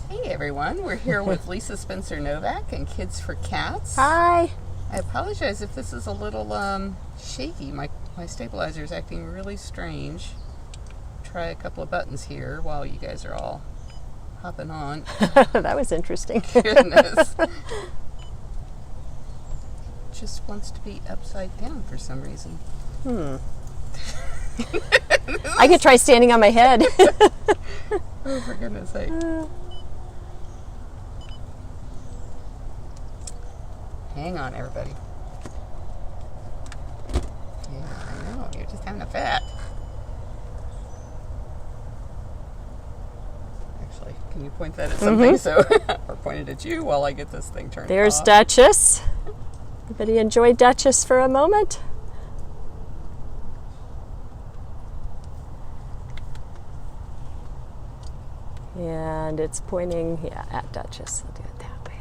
Hey everyone, we're here with Lisa Spencer-Novak and Kids for Cats. Hi. I apologize if this is a little shaky. My stabilizer is acting really strange. Try a couple of buttons here while you guys are all hopping on. That was interesting. Goodness. Just wants to be upside down for some reason. I could try standing on my head. Oh, for goodness sake. Hang on, everybody. Yeah, I know. You're just having a fit. Actually, can you point that at something? So, or point it at you while I get this thing turned There's off. Duchess. Everybody enjoy Duchess for a moment. And it's pointing, at Duchess. I'll do it that way.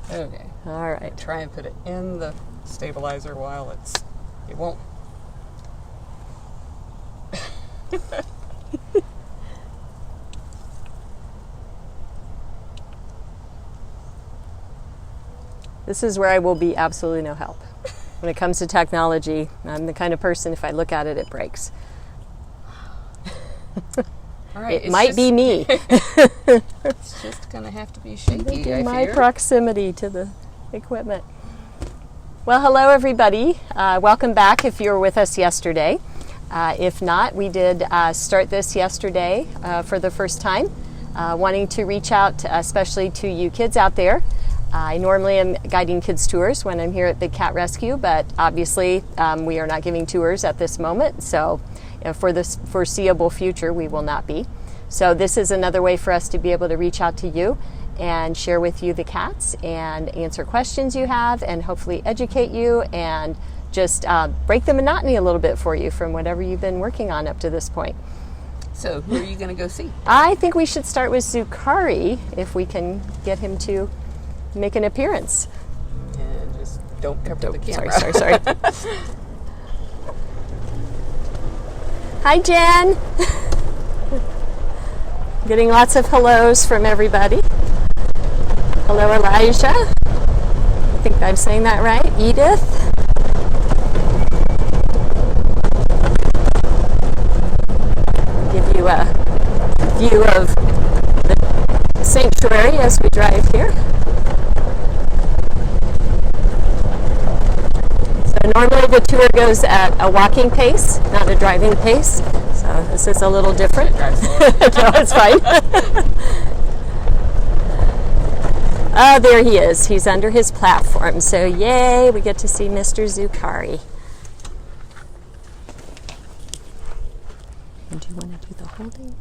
Okay. All right. Try and put it in the stabilizer while it won't. This is where I will be absolutely no help. When it comes to technology, I'm the kind of person, if I look at it, it breaks. All right. It might be me. It's just going to have to be shaky, I My fear. proximity to the equipment. Well, hello everybody. Welcome back if you were with us yesterday. If not, we did start this yesterday for the first time, wanting to reach out especially to you kids out there. I normally am guiding kids tours when I'm here at Big Cat Rescue, but obviously we are not giving tours at this moment, so for the foreseeable future we will not be. So this is another way for us to be able to reach out to you and share with you the cats and answer questions you have and hopefully educate you and just break the monotony a little bit for you from whatever you've been working on up to this point. So, who are you going to go see? I think we should start with Zookhari if we can get him to make an appearance. And just don't cover the camera. Sorry. Hi, Jen. Getting lots of hellos from everybody. Hello, Elijah. I think I'm saying that right. Edith. Give you a view of the sanctuary as we drive here. So normally the tour goes at a walking pace, not a driving pace. So this is a little different. No, it's fine. Oh, there he is. He's under his platform. So yay, we get to see Mr. Zookhari. And do you want to do the holding?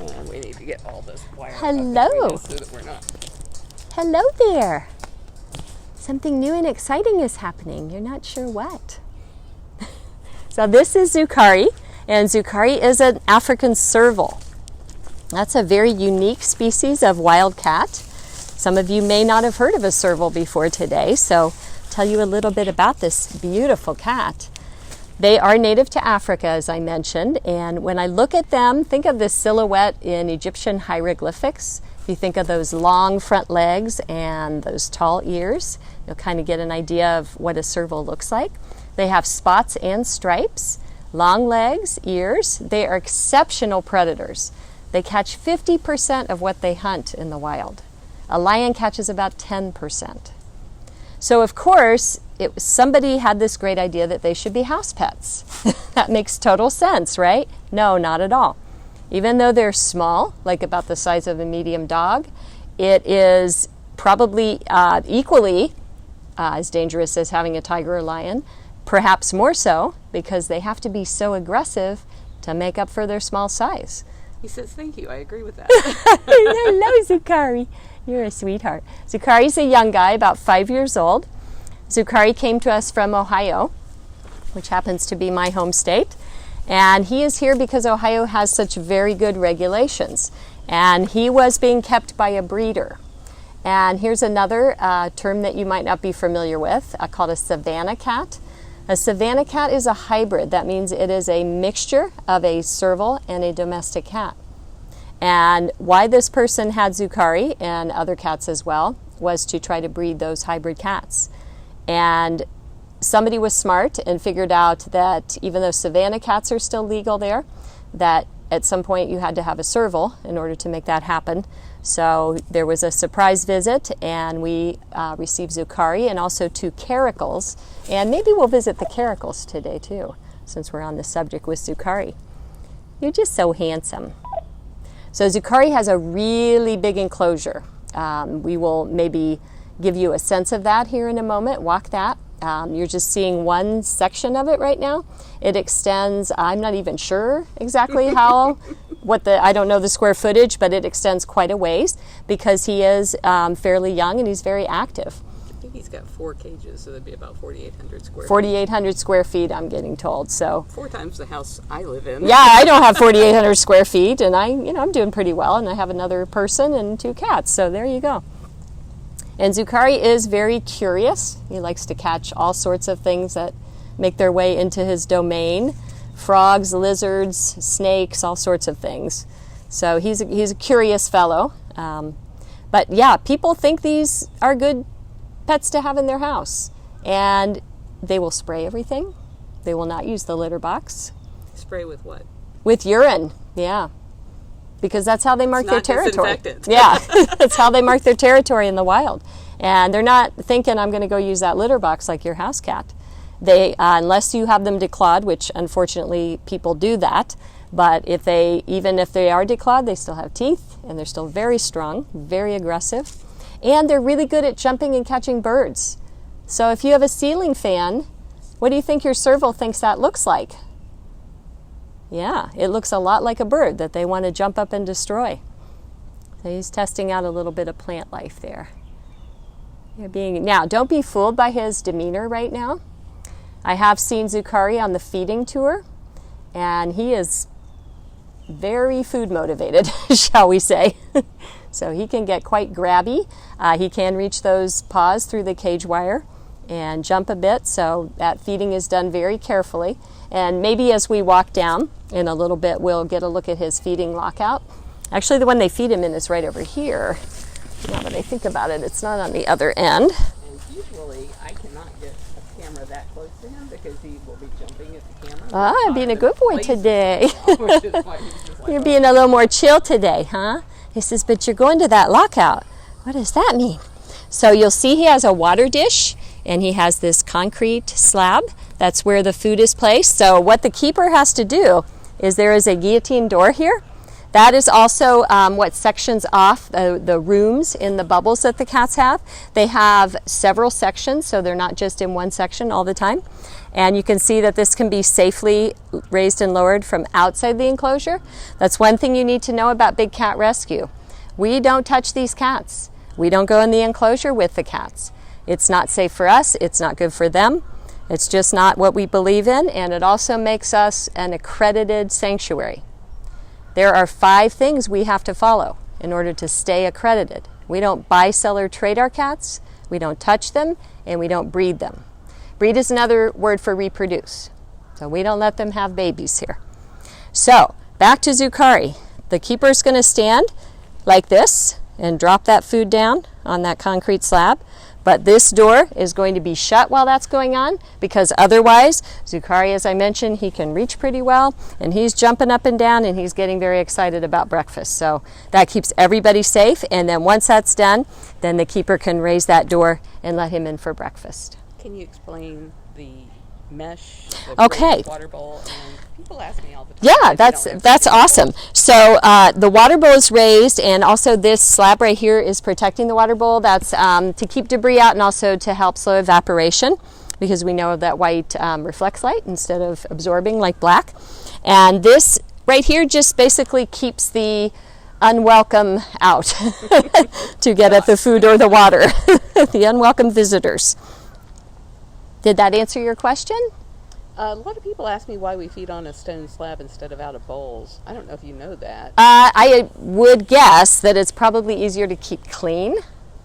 And we need to get all this wire Hello. up between us so that we're not. Hello there. Something new and exciting is happening. You're not sure what. So this is Zookhari, and Zookhari is an African serval. That's a very unique species of wild cat. Some of you may not have heard of a serval before today, so I'll tell you a little bit about this beautiful cat. They are native to Africa, as I mentioned, and when I look at them, think of this silhouette in Egyptian hieroglyphics. If you think of those long front legs and those tall ears, you'll kind of get an idea of what a serval looks like. They have spots and stripes, long legs, ears. They are exceptional predators. They catch 50% of what they hunt in the wild. A lion catches about 10%. So of course, somebody had this great idea that they should be house pets. That makes total sense, right? No, not at all. Even though they're small, like about the size of a medium dog, it is probably equally as dangerous as having a tiger or lion, perhaps more so, because they have to be so aggressive to make up for their small size. He says, thank you. I agree with that. Hello, Zookhari. You're a sweetheart. Zookhari's a young guy, about 5 years old. Zookhari came to us from Ohio, which happens to be my home state. And he is here because Ohio has such very good regulations. And he was being kept by a breeder. And here's another term that you might not be familiar with, called a savanna cat. A savanna cat is a hybrid. That means it is a mixture of a serval and a domestic cat. And why this person had Zookhari and other cats as well was to try to breed those hybrid cats. And somebody was smart and figured out that even though savanna cats are still legal there, that at some point you had to have a serval in order to make that happen. So there was a surprise visit, and we received Zookhari and also 2 Caracals. And maybe we'll visit the Caracals today too, since we're on the subject with Zookhari. You're just so handsome. So Zookhari has a really big enclosure. We will maybe give you a sense of that here in a moment. Walk that. You're just seeing one section of it right now. It extends, I'm not even sure exactly how, I don't know the square footage, but it extends quite a ways because he is fairly young and he's very active. I think he's got 4 cages, so that'd be about 4,800 square feet. 4,800 square feet, I'm getting told. So 4 times the house I live in. Yeah, I don't have 4,800 square feet, and I'm doing pretty well, and I have another person and 2 cats, so there you go. And Zookhari is very curious. He likes to catch all sorts of things that make their way into his domain. Frogs, lizards, snakes, all sorts of things. So he's a curious fellow. But yeah, people think these are good pets to have in their house. And they will spray everything. They will not use the litter box. Spray with what? With urine, yeah. Because that's how they mark their territory. Disinfectant. Yeah, that's how they mark their territory in the wild. And they're not thinking, I'm going to go use that litter box like your house cat. They, unless you have them declawed, which unfortunately people do that, but even if they are declawed, they still have teeth, and they're still very strong, very aggressive, and they're really good at jumping and catching birds. So if you have a ceiling fan, what do you think your serval thinks that looks like? Yeah, it looks a lot like a bird that they want to jump up and destroy. So he's testing out a little bit of plant life there. Now, don't be fooled by his demeanor right now. I have seen Zookhari on the feeding tour, and he is very food motivated, shall we say. So he can get quite grabby. He can reach those paws through the cage wire and jump a bit, so that feeding is done very carefully. And maybe as we walk down in a little bit, we'll get a look at his feeding lockout. Actually, the one they feed him in is right over here. Now that I think about it, it's not on the other end. And usually I cannot get a camera that close to him because he will be jumping at the camera. I'm being a good boy today. You're being a little more chill today, huh? He says, but you're going to that lockout. What does that mean? So you'll see he has a water dish, and he has this concrete slab. That's where the food is placed. So what the keeper has to do is there is a guillotine door here. That is also what sections off the rooms in the bubbles that the cats have. They have several sections, so they're not just in one section all the time. And you can see that this can be safely raised and lowered from outside the enclosure. That's one thing you need to know about Big Cat Rescue. We don't touch these cats. We don't go in the enclosure with the cats. It's not safe for us. It's not good for them. It's just not what we believe in, and it also makes us an accredited sanctuary. There are 5 things we have to follow in order to stay accredited. We don't buy, sell, or trade our cats, we don't touch them, and we don't breed them. Breed is another word for reproduce. So we don't let them have babies here. So, back to Zookhari. The keeper's going to stand like this and drop that food down on that concrete slab. But this door is going to be shut while that's going on, because otherwise, Zookhari, as I mentioned, he can reach pretty well, and he's jumping up and down, and he's getting very excited about breakfast. So that keeps everybody safe, and then once that's done, then the keeper can raise that door and let him in for breakfast. Can you explain the mesh, Okay. water bowl? And people ask me all the time. Yeah, that's awesome. So the water bowl is raised, and also this slab right here is protecting the water bowl. That's to keep debris out and also to help slow evaporation, because we know that white reflects light instead of absorbing like black. And this right here just basically keeps the unwelcome out to get at the food or the water, the unwelcome visitors. Did that answer your question? A lot of people ask me why we feed on a stone slab instead of out of bowls. I don't know if you know that. I would guess that it's probably easier to keep clean.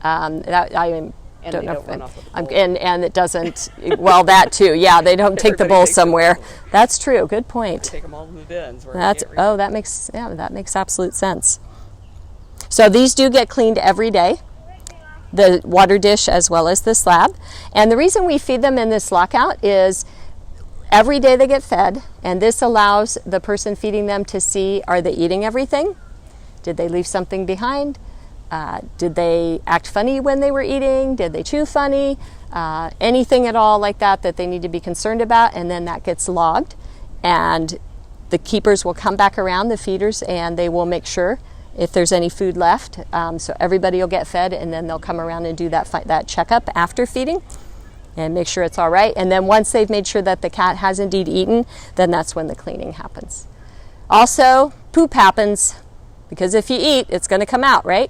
And And don't they know don't if run it- off with the I'm- bowl. and it doesn't. Well, that too. Yeah, they don't take the Everybody bowl takes the somewhere. bowl. That's true. Good point. Take them all in the dens. Where That's you can't reach that makes absolute sense. So these do get cleaned every day, the water dish as well as the slab. And the reason we feed them in this lockout is every day they get fed, and this allows the person feeding them to see, are they eating everything? Did they leave something behind? Did they act funny when they were eating? Did they chew funny? Anything at all like that that they need to be concerned about, and then that gets logged. And the keepers will come back around, the feeders, and they will make sure if there's any food left. So everybody will get fed, and then they'll come around and do that checkup after feeding and make sure it's all right. And then once they've made sure that the cat has indeed eaten, then that's when the cleaning happens. Also, poop happens, because if you eat, it's going to come out, right?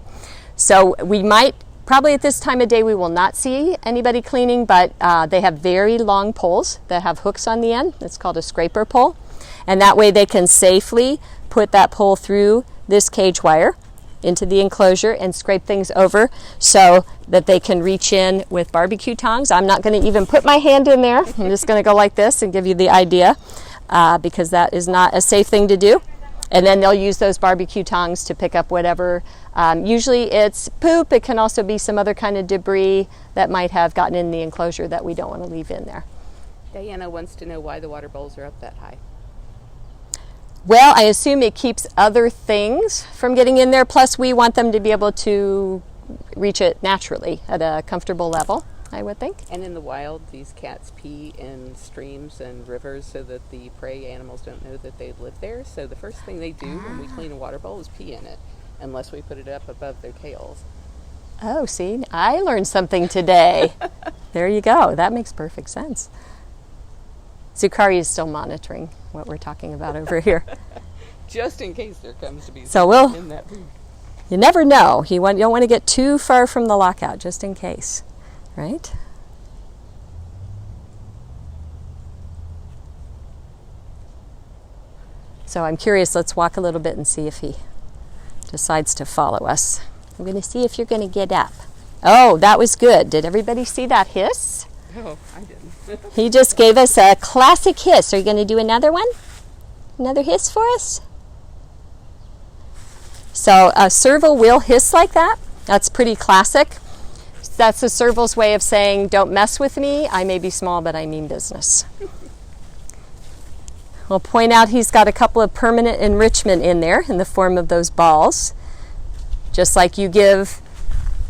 So we might, probably at this time of day, we will not see anybody cleaning, but they have very long poles that have hooks on the end. It's called a scraper pole. And that way they can safely put that pole through this cage wire into the enclosure and scrape things over so that they can reach in with barbecue tongs. I'm not going to even put my hand in there. I'm just going to go like this and give you the idea because that is not a safe thing to do. And then they'll use those barbecue tongs to pick up whatever. Usually it's poop. It can also be some other kind of debris that might have gotten in the enclosure that we don't want to leave in there. Diana wants to know why the water bowls are up that high. Well, I assume it keeps other things from getting in there. Plus, we want them to be able to reach it naturally at a comfortable level, I would think. And in the wild, these cats pee in streams and rivers so that the prey animals don't know that they live there. So the first thing they do when we clean a water bowl is pee in it, unless we put it up above their tails. Oh, see, I learned something today. There you go. That makes perfect sense. Zookhari is still monitoring what we're talking about over here. Just in case there comes to be So something in that poop. You never know. You don't want to get too far from the lockout, just in case, right? So I'm curious, let's walk a little bit and see if he decides to follow us. I'm going to see if you're going to get up. Oh, that was good. Did everybody see that hiss? Oh, I didn't. He just gave us a classic hiss. Are you going to do another one? Another hiss for us? So a serval will hiss like that. That's pretty classic. That's the serval's way of saying, don't mess with me. I may be small, but I mean business. I'll point out he's got a couple of permanent enrichment in there in the form of those balls. Just like you give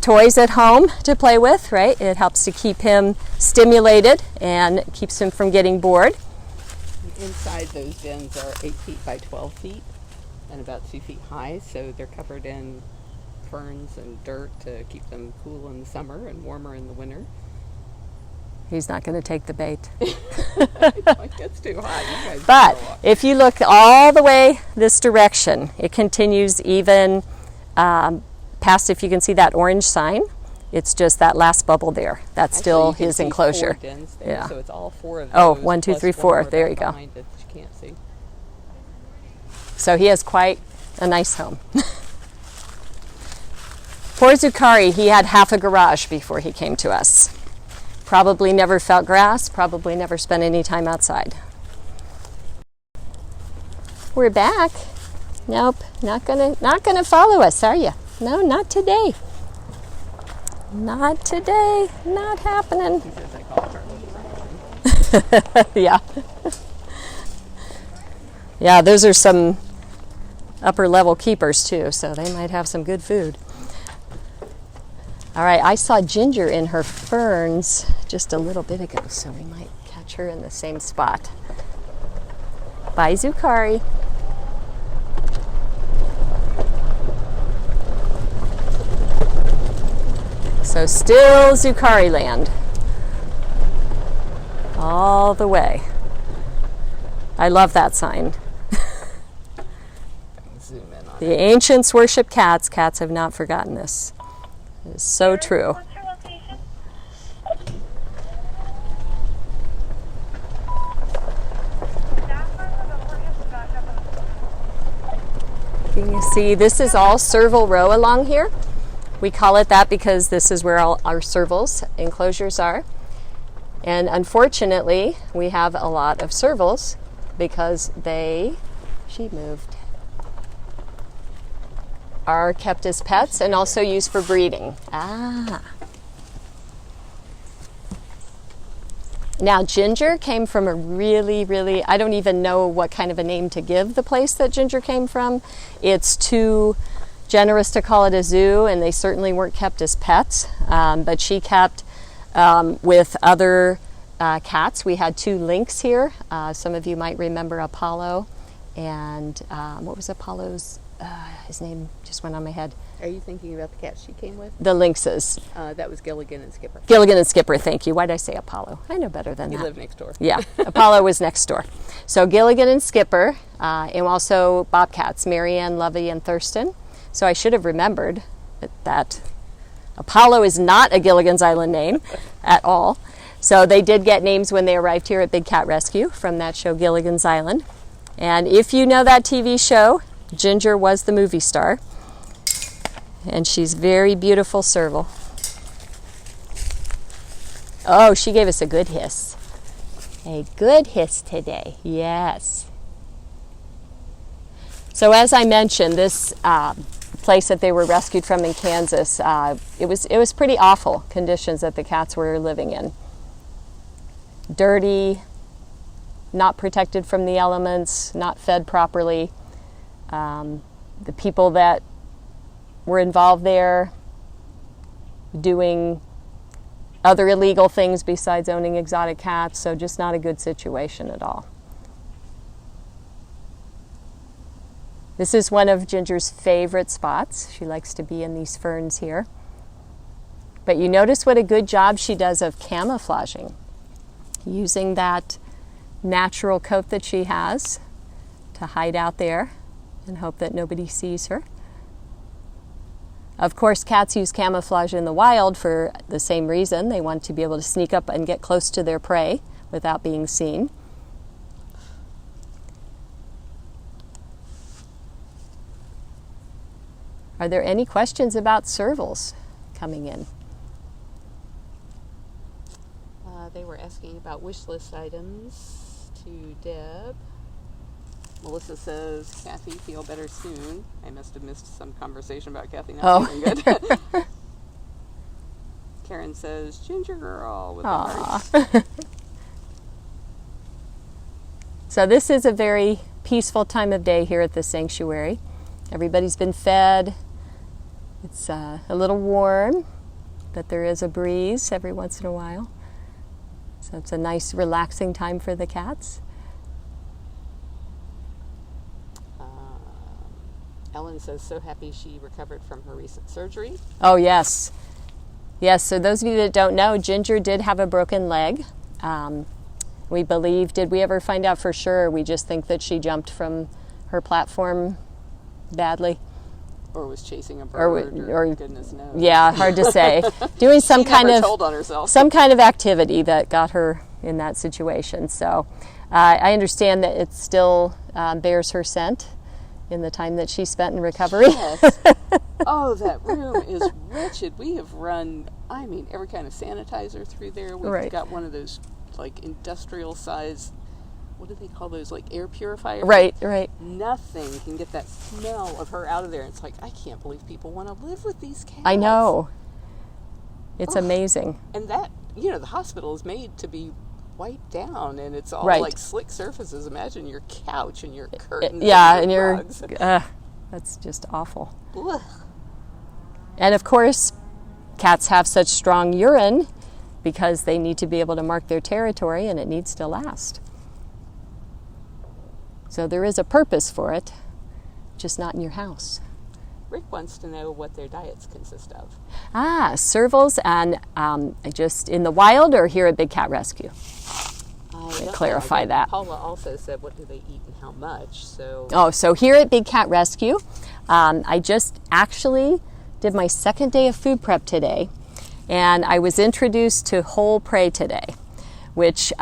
toys at home to play with, right? It helps to keep him stimulated and keeps him from getting bored. Inside those dens are 8 feet by 12 feet and about 2 feet high, so they're covered in ferns and dirt to keep them cool in the summer and warmer in the winter. He's not going to take the bait. Like, it's too hot. You guys But can go up. if you look all the way this direction, it continues even past, if you can see that orange sign, it's just that last bubble there. That's Actually, still you can his see enclosure. 4 dens there, Yeah. so it's all 4 of Oh, those. 1, 2, plus 3, 4 4. more There you go. behind it that you can't see. So he has quite a nice home. Poor Zookhari, he had half a garage before he came to us. Probably never felt grass, probably never spent any time outside. We're back. Nope, not gonna follow us, are you? No, not today. Not today. Not happening. He says I call her. Yeah. Yeah, those are some upper level keepers too, so they might have some good food. All right, I saw Ginger in her ferns just a little bit ago, so we might catch her in the same spot. Bye, Zookhari. So still Zookhari land. All the way. I love that sign. Zoom in on The ancients worship cats. Cats have not forgotten this. It is so true. What's your location? You can see this is all serval row along here. We call it that because this is where all our servals enclosures are. And unfortunately, we have a lot of servals because she moved, are kept as pets and also used for breeding. Now, Ginger came from a really, I don't even know what kind of a name to give the place that Ginger came from. It's too generous to call it a zoo, and they certainly weren't kept as pets. But she kept with other cats. We had 2 lynx here. Some of you might remember Apollo. And what was Apollo's, his name just went on my head. Are you thinking about the cats she came with? The lynxes. That was Gilligan and Skipper. Gilligan and Skipper, thank you. Why did I say Apollo? I know better than that. You live next door. Yeah, Apollo was next door. So Gilligan and Skipper, and also bobcats, Marianne, Lovey, and Thurston. So I should have remembered that Apollo is not a Gilligan's Island name at all. So they did get names when they arrived here at Big Cat Rescue from that show, Gilligan's Island. And if you know that TV show, Ginger was the movie star. And she's very beautiful serval. Oh, she gave us a good hiss. A good hiss today, yes. So as I mentioned, this place that they were rescued from in Kansas, it was pretty awful conditions that the cats were living in. Dirty, not protected from the elements, not fed properly. The people that were involved there doing other illegal things besides owning exotic cats, so just not a good situation at all. This is one of Ginger's favorite spots. She likes to be in these ferns here. But you notice what a good job she does of camouflaging, using that natural coat that she has to hide out there and hope that nobody sees her. Of course, cats use camouflage in the wild for the same reason. They want to be able to sneak up and get close to their prey without being seen. Are there any questions about servals coming in? They were asking about wish list items to Deb. Melissa says, Kathy, feel better soon. I must have missed some conversation about Kathy not feeling good. Karen says, Ginger girl with the heart. So this is a very peaceful time of day here at the sanctuary. Everybody's been fed. It's a little warm, but there is a breeze every once in a while. So it's a nice relaxing time for the cats. Ellen says, so happy she recovered from her recent surgery. Oh, yes. Yes, so those of you that don't know, Ginger did have a broken leg. We believe, did we ever find out for sure? We just think that she jumped from her platform badly. Or was chasing a bird, or goodness knows. Yeah, hard to say. Doing some kind of activity that got her in that situation. So I understand that it still bears her scent in the time that she spent in recovery. Yes. Oh, that room is wretched. We have run, every kind of sanitizer through there. We've got one of those, industrial size, what do they call those, air purifiers? Right. Nothing can get that smell of her out of there. It's I can't believe people want to live with these cats. I know. It's amazing. And that, the hospital is made to be wiped down, and it's all slick surfaces. Imagine your couch and your curtains. And your rugs. That's just awful. Ugh. And of course, cats have such strong urine because they need to be able to mark their territory, and it needs to last. So there is a purpose for it, just not in your house. Rick wants to know what their diets consist of. Servals, and just in the wild or here at Big Cat Rescue? Clarify that. Paula also said, what do they eat and how much? So here at Big Cat Rescue, I just actually did my second day of food prep today, and I was introduced to whole prey today, which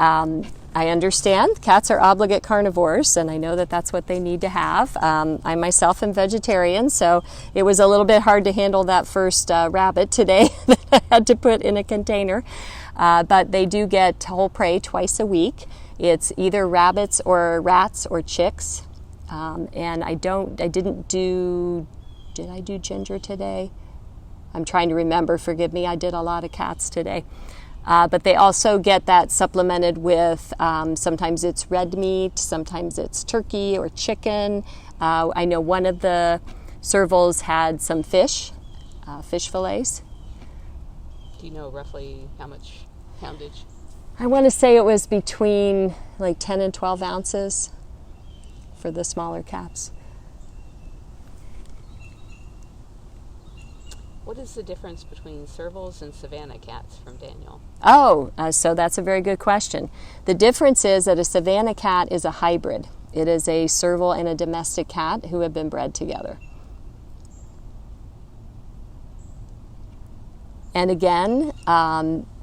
I understand cats are obligate carnivores, and I know that that's what they need to have. I myself am vegetarian, so it was a little bit hard to handle that first rabbit today that I had to put in a container. But they do get whole prey twice a week. It's either rabbits or rats or chicks. And did I do ginger today? I'm trying to remember, forgive me, I did a lot of cats today. But they also get that supplemented with, sometimes it's red meat, sometimes it's turkey or chicken. I know one of the servals had some fish fillets. Do you know roughly how much poundage? I want to say it was between like 10 and 12 ounces for the smaller cats. What is the difference between servals and savanna cats from Daniel? So that's a very good question. The difference is that a savanna cat is a hybrid. It is a serval and a domestic cat who have been bred together. And again,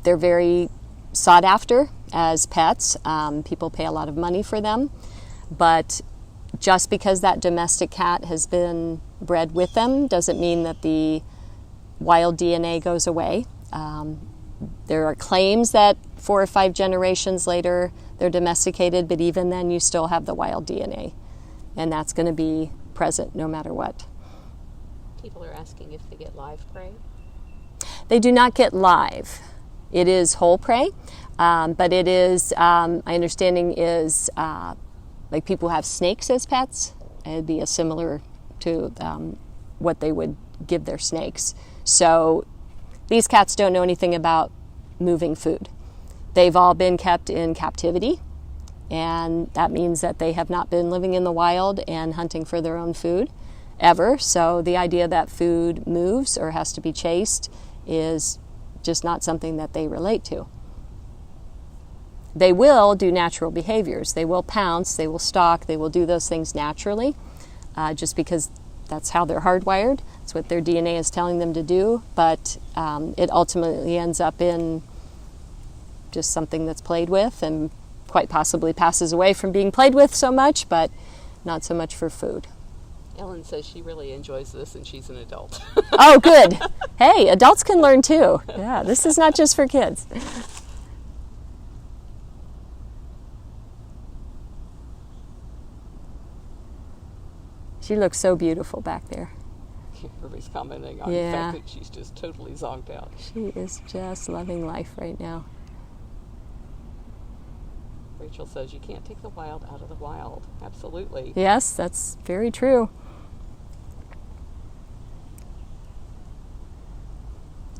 they're very sought after as pets. People pay a lot of money for them. But just because that domestic cat has been bred with them doesn't mean that the wild DNA goes away. There are claims that 4 or 5 generations later they're domesticated, but even then you still have the wild DNA, and that's going to be present no matter what. People are asking if they get live prey. They do not get live. It is whole prey, but it is, my understanding is, like people who have snakes as pets, it'd be a similar to what they would give their snakes. So these cats don't know anything about moving food. They've all been kept in captivity, and that means that they have not been living in the wild and hunting for their own food ever. So the idea that food moves or has to be chased is just not something that they relate to. They will do natural behaviors. They will pounce, they will stalk, they will do those things naturally, just because that's how they're hardwired. It's what their DNA is telling them to do, but it ultimately ends up in just something that's played with and quite possibly passes away from being played with so much, but not so much for food. Ellen says she really enjoys this and she's an adult. Oh, good. Hey, adults can learn too. Yeah, this is not just for kids. She looks so beautiful back there. Everybody's commenting on the fact that she's just totally zonked out. She is just loving life right now. Rachel says you can't take the wild out of the wild. Absolutely. Yes, that's very true.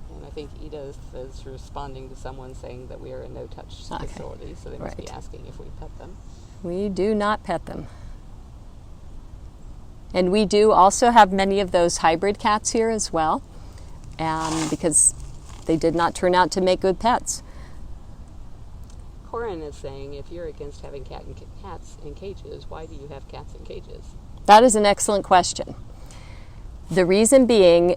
And I think Edith is responding to someone saying that we are a no-touch facility, so they must be asking if we pet them. We do not pet them. And we do also have many of those hybrid cats here as well, because they did not turn out to make good pets. Corin is saying, if you're against having cats in cages, why do you have cats in cages? That is an excellent question. The reason being,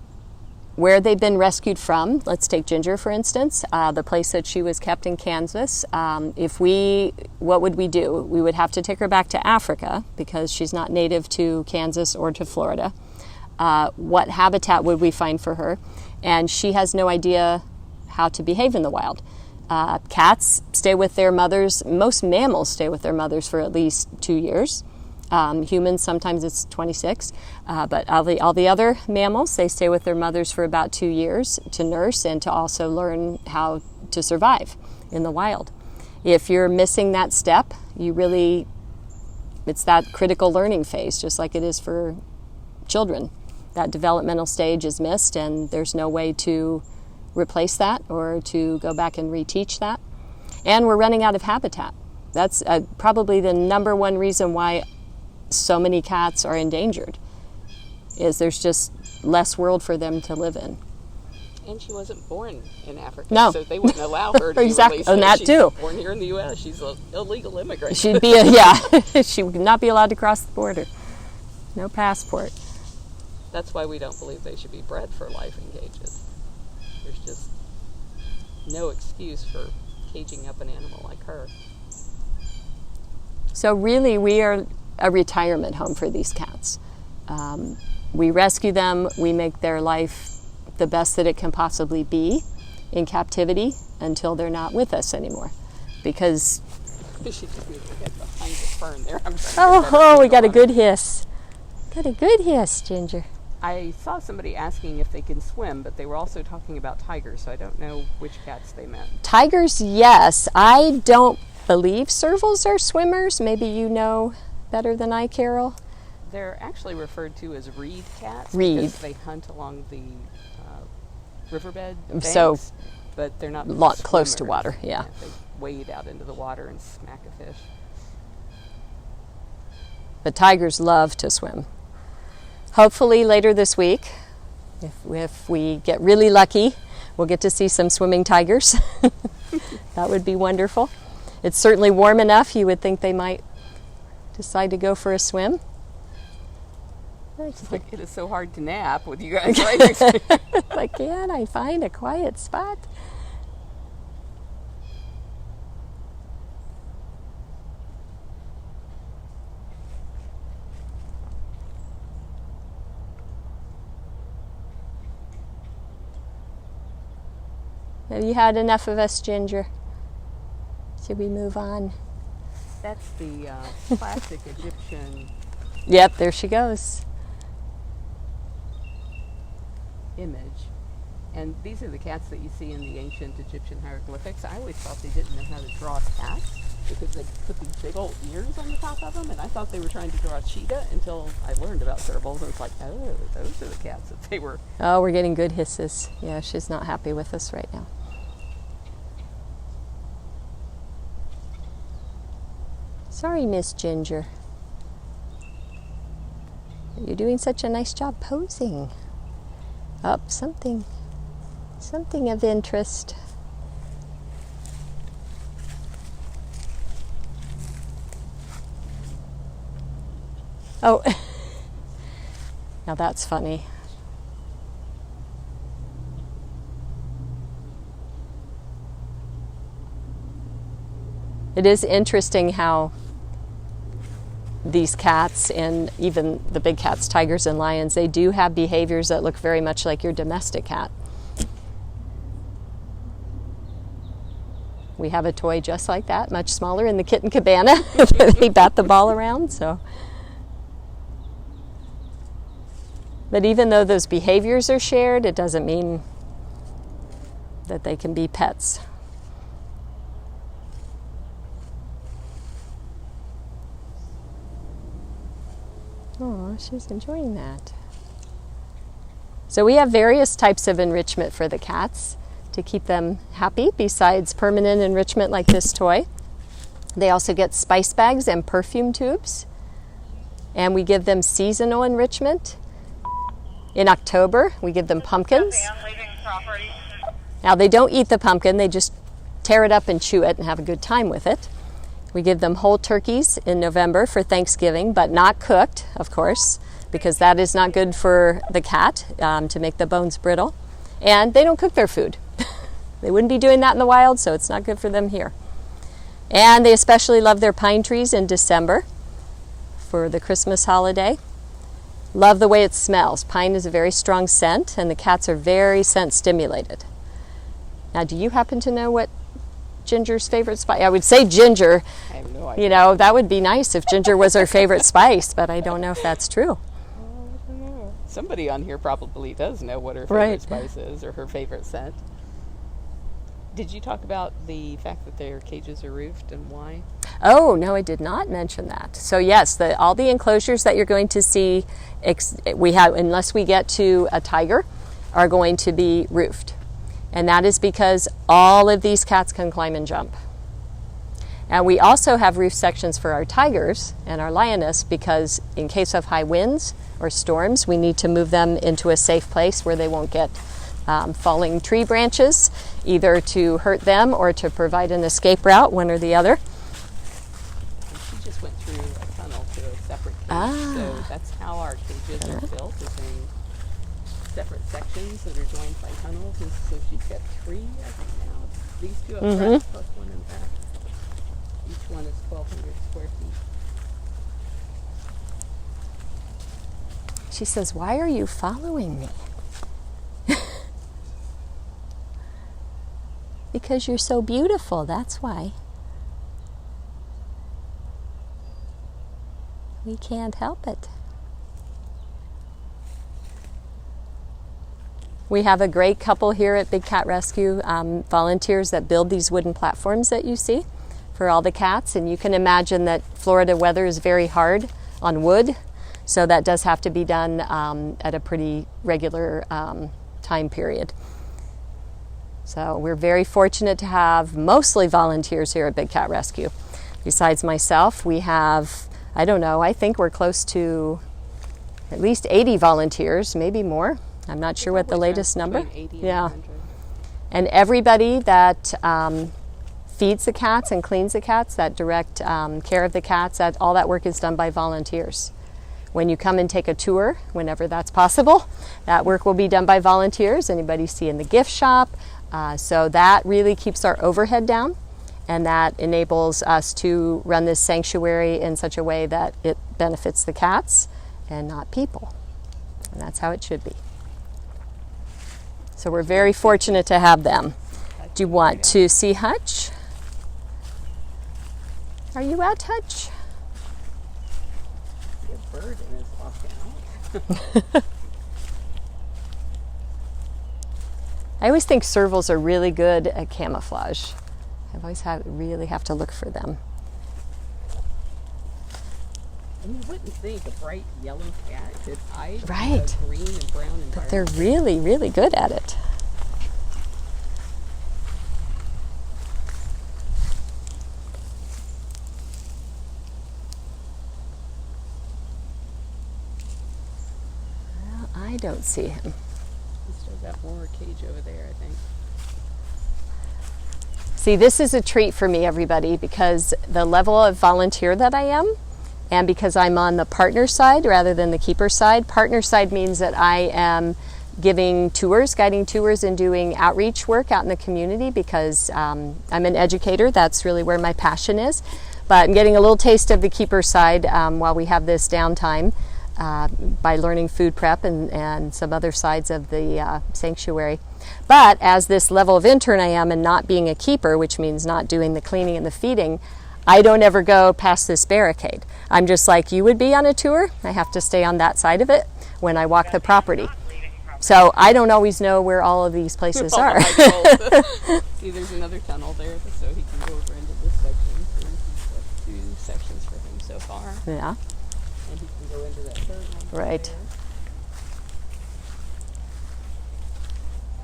where they've been rescued from, let's take Ginger for instance, the place that she was kept in Kansas, what would we do? We would have to take her back to Africa because she's not native to Kansas or to Florida. What habitat would we find for her? And she has no idea how to behave in the wild. Cats stay with their mothers, most mammals stay with their mothers for at least 2 years. Humans, sometimes it's 26, but all the other mammals, they stay with their mothers for about 2 years to nurse and to also learn how to survive in the wild. If you're missing that step, it's that critical learning phase, just like it is for children. That developmental stage is missed, and there's no way to replace that or to go back and reteach that. And we're running out of habitat. That's probably the number one reason why so many cats are endangered, is there's just less world for them to live in. And she wasn't born in Africa, no. So they wouldn't allow her to exactly. release And that she's too. Born here in the U.S., she's an illegal immigrant. She'd be she would not be allowed to cross the border. No passport. That's why we don't believe they should be bred for life in cages. There's just no excuse for caging up an animal like her. So really, we are a retirement home for these cats. We rescue them, we make their life the best that it can possibly be in captivity until they're not with us anymore. Because She took me to the head behind the fern there. I'm trying to get oh, better we got a angle on good hiss. Got a good hiss, Ginger. I saw somebody asking if they can swim, but they were also talking about tigers, so I don't know which cats they meant. Tigers, yes. I don't believe servals are swimmers. Maybe you know better than I, Carol. They're actually referred to as reed cats Reed. because they hunt along the riverbed banks, So, but they're not close to swimmers. water, yeah. They wade out into the water and smack a fish. But tigers love to swim. Hopefully later this week, if we get really lucky, we'll get to see some swimming tigers. That would be wonderful. It's certainly warm enough, you would think they might decide to go for a swim. It's like, it is so hard to nap with you guys right next to me. Like, can I find a quiet spot? Have you had enough of us, Ginger? Should we move on? That's the classic Egyptian Yep, there she goes. image. And these are the cats that you see in the ancient Egyptian hieroglyphics. I always thought they didn't know how to draw cats because they put these big old ears on the top of them, and I thought they were trying to draw a cheetah until I learned about servals, and it's like, oh, those are the cats that they were. Oh, we're getting good hisses. Yeah, she's not happy with us right now. Sorry, Miss Ginger. You're doing such a nice job posing. Up, something of interest. Oh, now that's funny. It is interesting how these cats, and even the big cats, tigers and lions, they do have behaviors that look very much like your domestic cat. We have a toy just like that, much smaller, in the kitten cabana. They bat the ball around, so. But even though those behaviors are shared, it doesn't mean that they can be pets. Oh, she's enjoying that. So we have various types of enrichment for the cats to keep them happy, besides permanent enrichment like this toy. They also get spice bags and perfume tubes. And we give them seasonal enrichment. In October, we give them pumpkins. Now, they don't eat the pumpkin, they just tear it up and chew it and have a good time with it. We give them whole turkeys in November for Thanksgiving, but not cooked, of course, because that is not good for the cat, to make the bones brittle. And they don't cook their food. They wouldn't be doing that in the wild, so it's not good for them here. And they especially love their pine trees in December for the Christmas holiday. Love the way it smells. Pine is a very strong scent, and the cats are very scent stimulated. Now, do you happen to know what Ginger's favorite spice? I would say ginger. I have no idea. You know, that would be nice if ginger was her favorite spice, but I don't know if that's true. I don't know. Somebody on here probably does know what her favorite spice is or her favorite scent. Did you talk about the fact that their cages are roofed and why? Oh, no, I did not mention that. So yes, all the enclosures that you're going to see, we have, unless we get to a tiger, are going to be roofed. And that is because all of these cats can climb and jump. And we also have roof sections for our tigers and our lioness because in case of high winds or storms, we need to move them into a safe place where they won't get falling tree branches, either to hurt them or to provide an escape route, one or the other. And she just went through a tunnel to a separate cage, so that's how our cages are built, is in separate sections that are joined by tunnels. And so she's got 3, I think now. These 2 up front plus 1 in the back. Each one is 1,200 square feet. She says, "Why are you following me?" Because you're so beautiful, that's why. We can't help it. We have a great couple here at Big Cat Rescue, volunteers that build these wooden platforms that you see for all the cats. And you can imagine that Florida weather is very hard on wood, so that does have to be done at a pretty regular time period. So we're very fortunate to have mostly volunteers here at Big Cat Rescue. Besides myself, we have, I don't know, I think we're close to at least 80 volunteers, maybe more. I'm not sure what the latest number. 80 Yeah. and 100. And everybody that feeds the cats and cleans the cats, that direct care of the cats, that all that work is done by volunteers. When you come and take a tour, whenever that's possible, that work will be done by volunteers. Anybody see in the gift shop. So that really keeps our overhead down, and that enables us to run this sanctuary in such a way that it benefits the cats and not people. And that's how it should be. So we're very fortunate to have them. Do you want to see Hutch? Are you out, Hutch? A bird and it's walking out. I always think servals are really good at camouflage. I've always really have to look for them. And you wouldn't think a bright yellow cat could hide Right. in a green and brown environment. But they're really, really good at it. Well, I don't see him. He's still got more cage over there, I think. See, this is a treat for me, everybody, because the level of volunteer that I am, and because I'm on the partner side rather than the keeper side. Partner side means that I am giving tours, guiding tours, and doing outreach work out in the community because I'm an educator. That's really where my passion is. But I'm getting a little taste of the keeper side while we have this downtime by learning food prep and some other sides of the sanctuary. But as this level of intern I am and not being a keeper, which means not doing the cleaning and the feeding, I don't ever go past this barricade. I'm just like you would be on a tour. I have to stay on that side of it when I walk the property. So I don't always know where all of these places are. See, there's another tunnel there, so he can go over into this section. So this is 2 sections for him so far. Yeah, And he can go into that third one. right. There.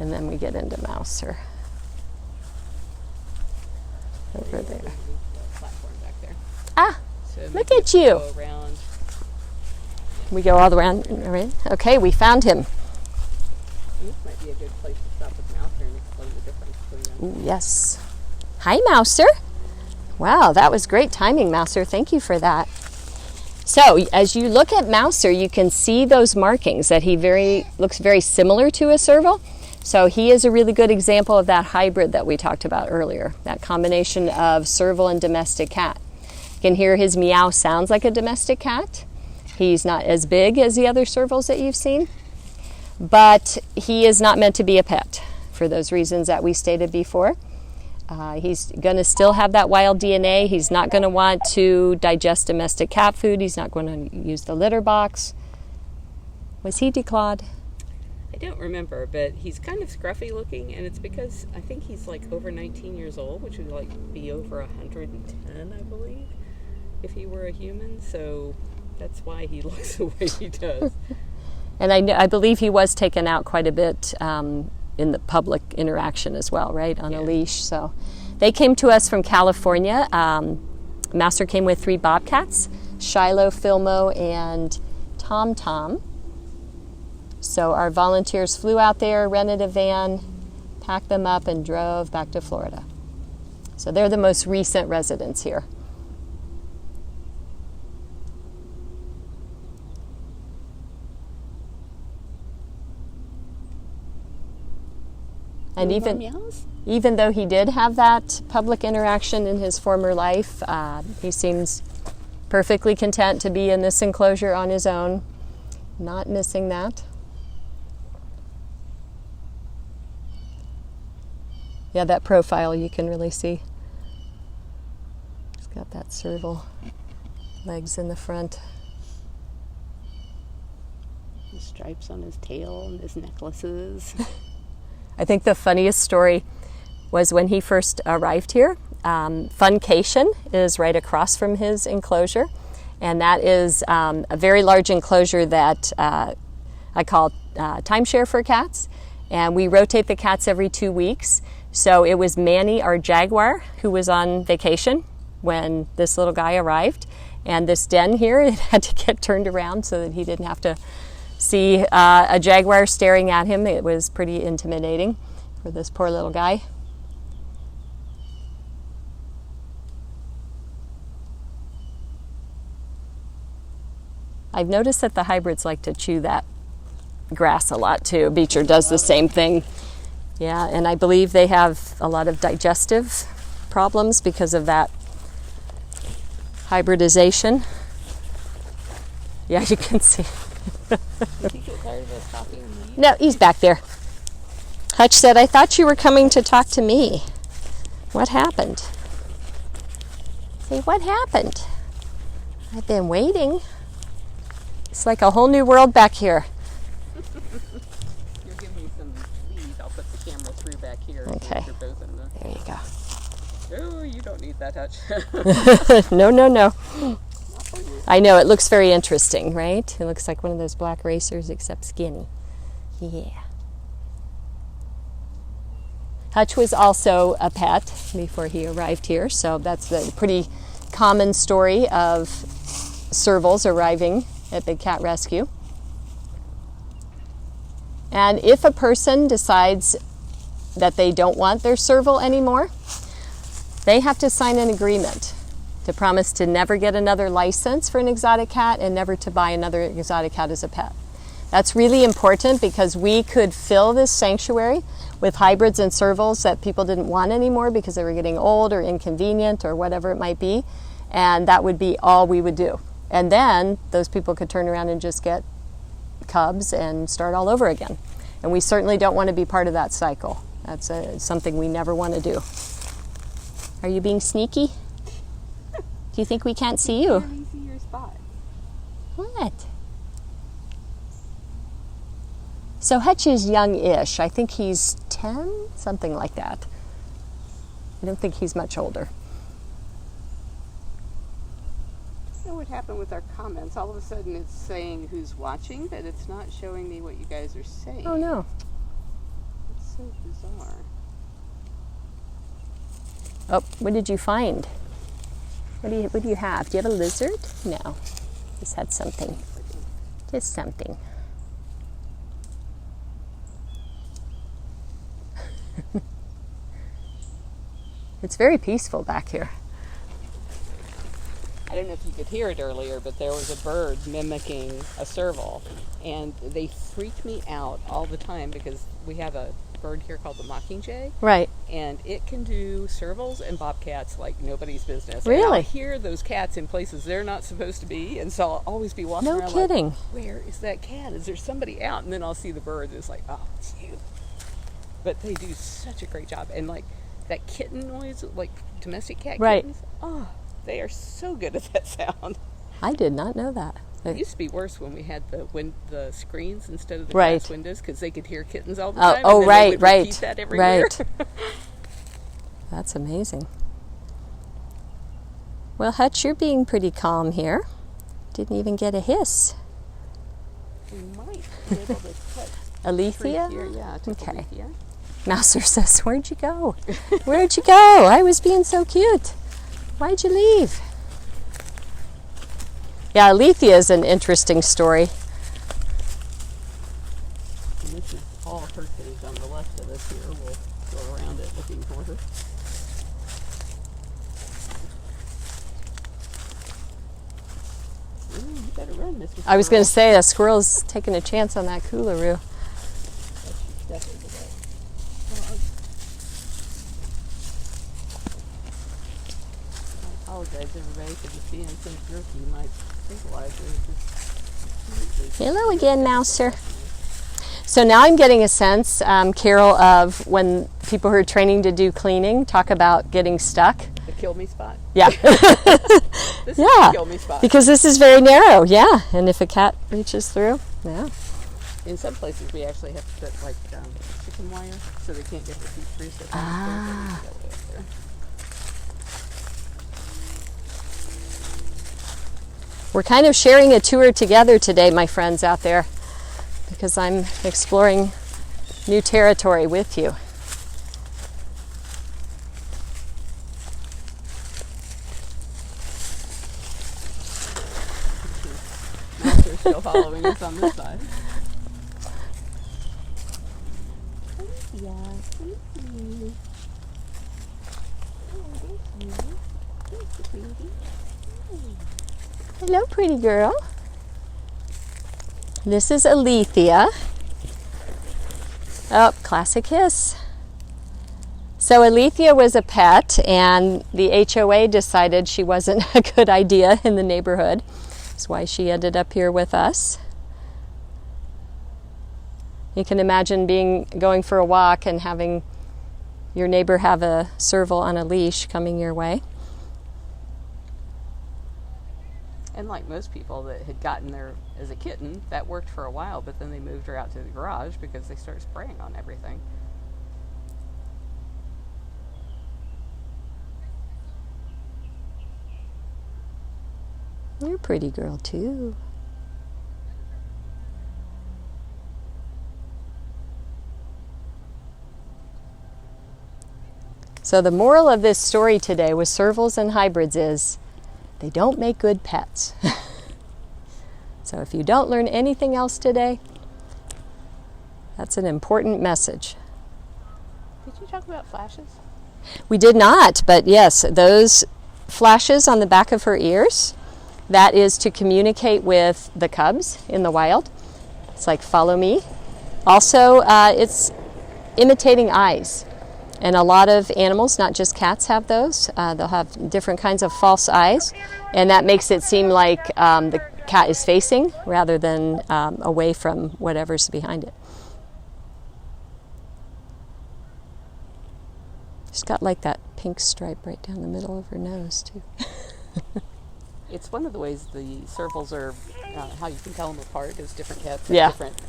And then we get into Mouser. Over there. The platform back there. Ah, So look maybe at you. Go around. We go all the way around. Okay, we found him. This might be a good place to stop with Mouser and explain the difference between them. Ooh, yes. Hi, Mouser. Wow, that was great timing, Mouser. Thank you for that. So, as you look at Mouser, you can see those markings that he looks very similar to a serval. So he is a really good example of that hybrid that we talked about earlier, that combination of serval and domestic cat. You can hear his meow sounds like a domestic cat. He's not as big as the other servals that you've seen, but he is not meant to be a pet for those reasons that we stated before. He's going to still have that wild DNA. He's not going to want to digest domestic cat food. He's not going to use the litter box. Was he declawed? I don't remember, but he's kind of scruffy looking, and it's because I think he's like over 19 years old, which would like be over 110, I believe, if he were a human. So that's why he looks the way he does. And I believe he was taken out quite a bit in the public interaction as well, right, on a leash. So they came to us from California. Master came with 3 bobcats, Shiloh, Filmo, and Tom Tom. So our volunteers flew out there, rented a van, packed them up, and drove back to Florida. So they're the most recent residents here. And More meows? even though he did have that public interaction in his former life, he seems perfectly content to be in this enclosure on his own, not missing that. Yeah, that profile you can really see. He's got that serval legs in the front. The stripes on his tail and his necklaces. I think the funniest story was when he first arrived here. Funcation is right across from his enclosure, and that is a very large enclosure that I call timeshare for cats, and we rotate the cats every 2 weeks. So it was Manny, our jaguar, who was on vacation when this little guy arrived, and this den here, it had to get turned around so that he didn't have to see a jaguar staring at him. It was pretty intimidating for this poor little guy. I've noticed that the hybrids like to chew that grass a lot too. Beecher does the same thing. Yeah, and I believe they have a lot of digestive problems because of that hybridization. Yeah, you can see. Did he get tired of us talking and leave? No, he's back there. Hutch said, I thought you were coming to talk to me. What happened? Say, what happened? I've been waiting. It's like a whole new world back here. You're giving me some lead. I'll put the camera through back here. Okay. You're both in the... There you go. Oh, you don't need that, Hutch. No, no, no. Not for you. I know, it looks very interesting, right? It looks like one of those black racers except skinny. Yeah. Hutch was also a pet before he arrived here, so that's the pretty common story of servals arriving at Big Cat Rescue. And if a person decides that they don't want their serval anymore, they have to sign an agreement to promise to never get another license for an exotic cat and never to buy another exotic cat as a pet. That's really important because we could fill this sanctuary with hybrids and servals that people didn't want anymore because they were getting old or inconvenient or whatever it might be, and that would be all we would do. And then those people could turn around and just get cubs and start all over again. And we certainly don't want to be part of that cycle. That's something we never want to do. Are you being sneaky? Do you think we can't see you? Let me see your spot. What? So Hutch is young-ish. I think he's 10, something like that. I don't think he's much older. I don't know what happened with our comments. All of a sudden it's saying who's watching, but it's not showing me what you guys are saying. Oh no. It's so bizarre. Oh, what did you find? What do you have? Do you have a lizard? No. Just had something. Just something. It's very peaceful back here. I don't know if you could hear it earlier, but there was a bird mimicking a serval, and they freak me out all the time because we have a bird here called the mockingjay, Right. and it can do servals and bobcats like nobody's business. Really? And I'll hear those cats in places they're not supposed to be, and so I'll always be walking No around kidding. like, where is that cat? Is there somebody out? And then I'll see the bird, and it's like, oh, it's you. But they do such a great job, and like that kitten noise, like domestic cat Right. kittens, oh, they are so good at that sound. I did not know that. It used to be worse when we had the screens instead of the Right. glass windows because they could hear kittens all the Oh, time. oh, and then right, they would right, repeat that everywhere. right. That's amazing. Well, Hutch, you're being pretty calm here. Didn't even get a hiss. We might be able to cut Alethea? through here. Yeah, to Okay. Alethea. Mouser says, where'd you go? Where'd you go? I was being so cute. Why'd you leave? Yeah, Alethea is an interesting story. And this is all her kitties on the left of us here. We'll go around it looking for her. Ooh, you better run, Mr. I was going to Squirrel. say, a squirrel's taking a chance on that coolaroo. That's definitely the way. could just be in some jerky might stabilize it. Hello again, Mouser. So now I'm getting a sense, Carol, of when people who are training to do cleaning talk about getting stuck. The kill me spot? Yeah. This is the kill me spot. Because this is very narrow, yeah. And if a cat reaches through, yeah. In some places we actually have to put like chicken wire so they can't get their feet through. So we're kind of sharing a tour together today, my friends out there, because I'm exploring new territory with you. They're still following us on this side. Hello, pretty girl. This is Alethea. Oh, classic hiss. So Alethea was a pet, and the HOA decided she wasn't a good idea in the neighborhood. That's why she ended up here with us. You can imagine going for a walk and having your neighbor have a serval on a leash coming your way. And like most people that had gotten there as a kitten, that worked for a while, but then they moved her out to the garage because they started spraying on everything. You're a pretty girl too. So the moral of this story today with servals and hybrids is they don't make good pets. So if you don't learn anything else today, that's an important message. Did you talk about flashes? We did not, but yes, those flashes on the back of her ears, that is to communicate with the cubs in the wild. It's like, follow me. Also, it's imitating eyes. And a lot of animals, not just cats, have those. They'll have different kinds of false eyes. And that makes it seem like the cat is facing rather than away from whatever's behind it. She's got like that pink stripe right down the middle of her nose, too. It's one of the ways the servals are, how you can tell them apart is different cats have Yeah. different